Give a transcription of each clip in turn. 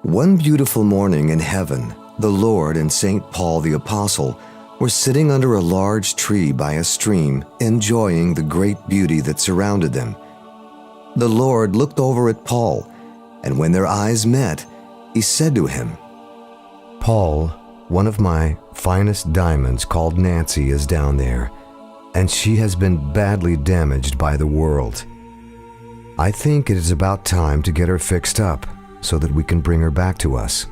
One beautiful morning in heaven, the Lord and St. Paul the Apostle were sitting under a large tree by a stream, enjoying the great beauty that surrounded them. The Lord looked over at Paul, and when their eyes met, he said to him, "Paul, one of my finest diamonds called Nancy is down there, and she has been badly damaged by the world. I think it is about time to get her fixed up so that we can bring her back to us.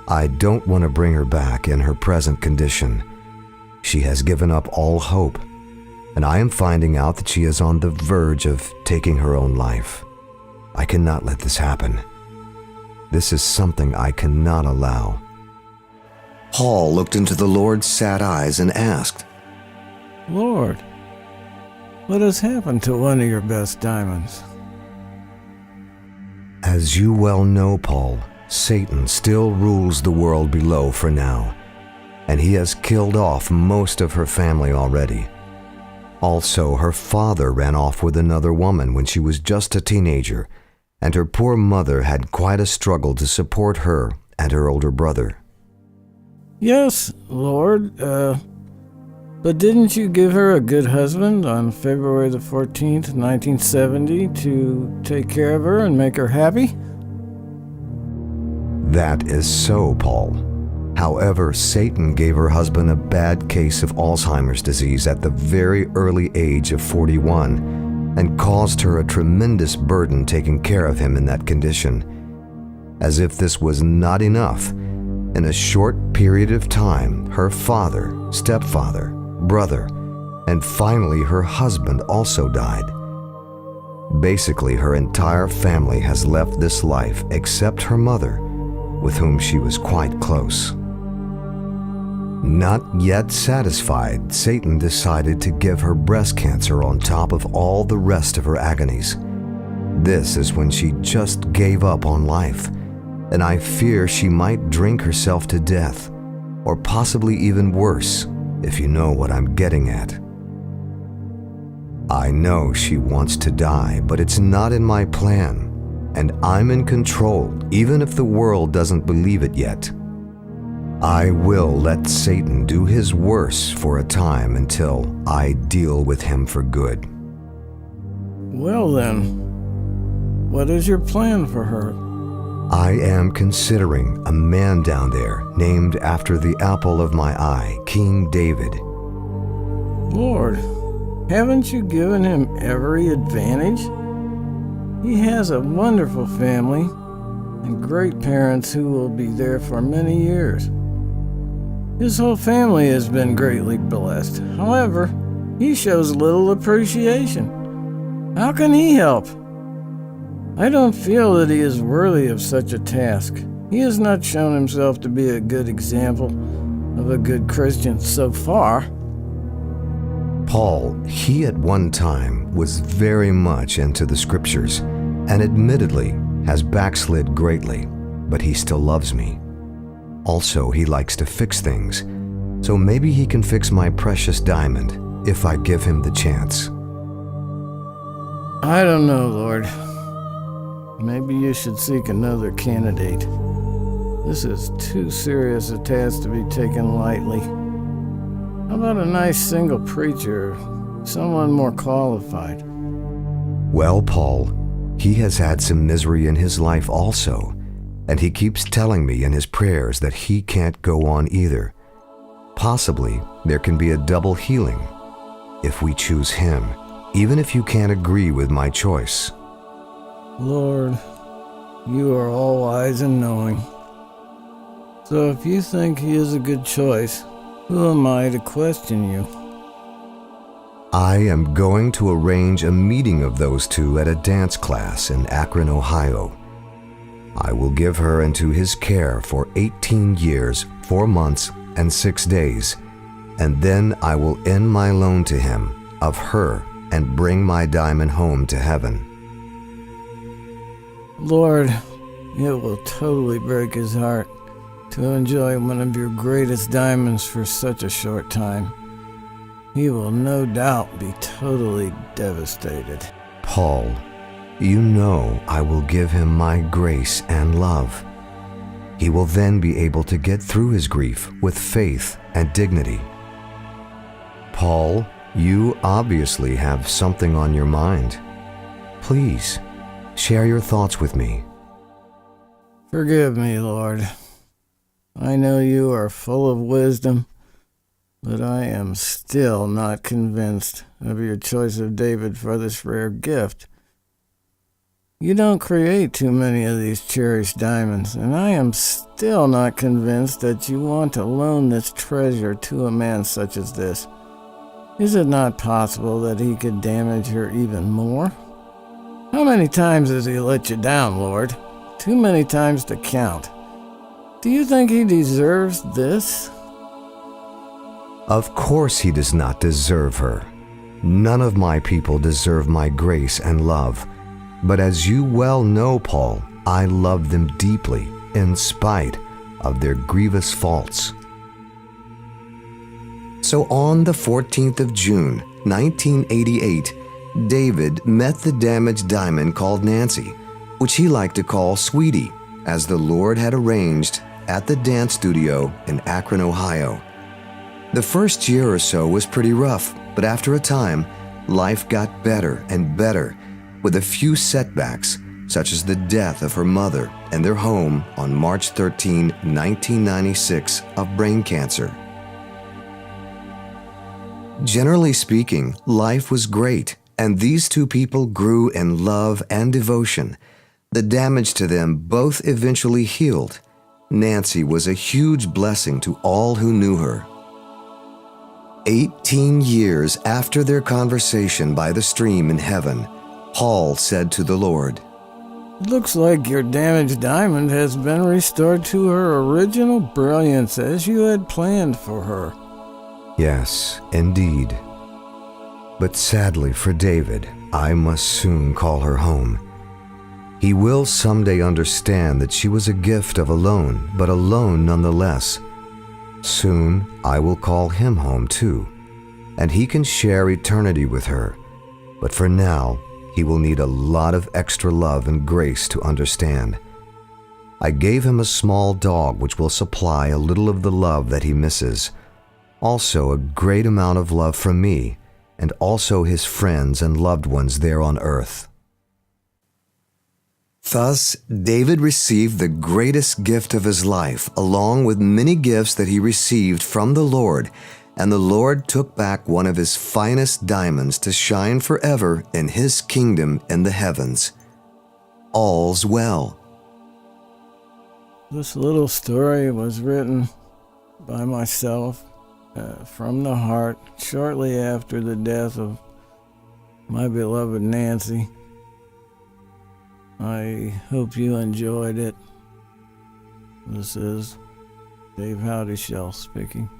I don't want to bring her back in her present condition. She has given up all hope, and I am finding out that she is on the verge of taking her own life. I cannot let this happen. This is something I cannot allow." Paul looked into the Lord's sad eyes and asked, "Lord, what has happened to one of your best diamonds?" "As you well know, Paul, Satan still rules the world below for now, and he has killed off most of her family already. Also, her father ran off with another woman when she was just a teenager, and her poor mother had quite a struggle to support her and her older brother." "Yes, Lord, but didn't you give her a good husband on February the 14th, 1970 to take care of her and make her happy?" "That is so, Paul. However, Satan gave her husband a bad case of Alzheimer's disease at the very early age of 41 and caused her a tremendous burden taking care of him in that condition. As if this was not enough, in a short period of time, her father, stepfather, brother, and finally her husband also died. Basically, her entire family has left this life except her mother, with whom she was quite close. Not yet satisfied, Satan decided to give her breast cancer on top of all the rest of her agonies. This is when she just gave up on life, and I fear she might drink herself to death, or possibly even worse, if you know what I'm getting at. I know she wants to die, but it's not in my plan, and I'm in control, even if the world doesn't believe it yet. I will let Satan do his worst for a time until I deal with him for good." "Well then, what is your plan for her?" "I am considering a man down there named after the apple of my eye, King David." "Lord, haven't you given him every advantage? He has a wonderful family and great parents who will be there for many years. His whole family has been greatly blessed. However, he shows little appreciation. How can he help? I don't feel that he is worthy of such a task. He has not shown himself to be a good example of a good Christian so far." Paul, he at one time was very much into the scriptures and admittedly has backslid greatly, but he still loves me. Also, he likes to fix things, so maybe he can fix my precious diamond if I give him the chance. "I don't know, Lord. Maybe you should seek another candidate. This is too serious a task to be taken lightly. How about a nice single preacher, someone more qualified?" Well, Paul, he has had some misery in his life also, and he keeps telling me in his prayers that he can't go on either. Possibly there can be a double healing if we choose him, even if you can't agree with my choice. "Lord, you are all wise and knowing. So if you think he is a good choice, who am I to question you?" I am going to arrange a meeting of those two at a dance class in Akron, Ohio. I will give her into his care for 18 years, 4 months, and 6 days, and then I will end my loan to him of her and bring my diamond home to heaven. "Lord, it will totally break his heart to enjoy one of your greatest diamonds for such a short time. He will no doubt be totally devastated." Paul, you know I will give him my grace and love, He will then be able to get through his grief with faith and dignity. Paul, you obviously have something on your mind. Please, share your thoughts with me. Forgive me, Lord. I know you are full of wisdom, but I am still not convinced of your choice of David for this rare gift. You don't create too many of these cherished diamonds, and I am still not convinced that you want to loan this treasure to a man such as this. Is it not possible that he could damage her even more? How many times has he let you down, Lord? Too many times to count. Do you think he deserves this? Of course he does not deserve her. None of my people deserve my grace and love. But as you well know, Paul, I love them deeply, in spite of their grievous faults. So on the 14th of June, 1988, David met the damaged diamond called Nancy, which he liked to call Sweetie, as the Lord had arranged at the dance studio in Akron, Ohio. The first year or so was pretty rough, but after a time, life got better and better, with a few setbacks, such as the death of her mother and their home on March 13, 1996, of brain cancer. Generally speaking, life was great, and these two people grew in love and devotion. The damage to them both eventually healed. Nancy was a huge blessing to all who knew her. 18 years after their conversation by the stream in heaven, Paul said to the Lord, It looks like your damaged diamond has been restored to her original brilliance as you had planned for her. Yes, indeed. But sadly for David, I must soon call her home. He will someday understand that she was a gift of a loan, but a loan nonetheless. Soon I will call him home too, and he can share eternity with her. But for now, he will need a lot of extra love and grace to understand. I gave him a small dog which will supply a little of the love that he misses. Also a great amount of love from me, and also his friends and loved ones there on earth. Thus, David received the greatest gift of his life, along with many gifts that he received from the Lord, and the Lord took back one of his finest diamonds to shine forever in his kingdom in the heavens. All's well. This little story was written by myself from the heart shortly after the death of my beloved Nancy. I hope you enjoyed it. This is Dave Howdyshell speaking.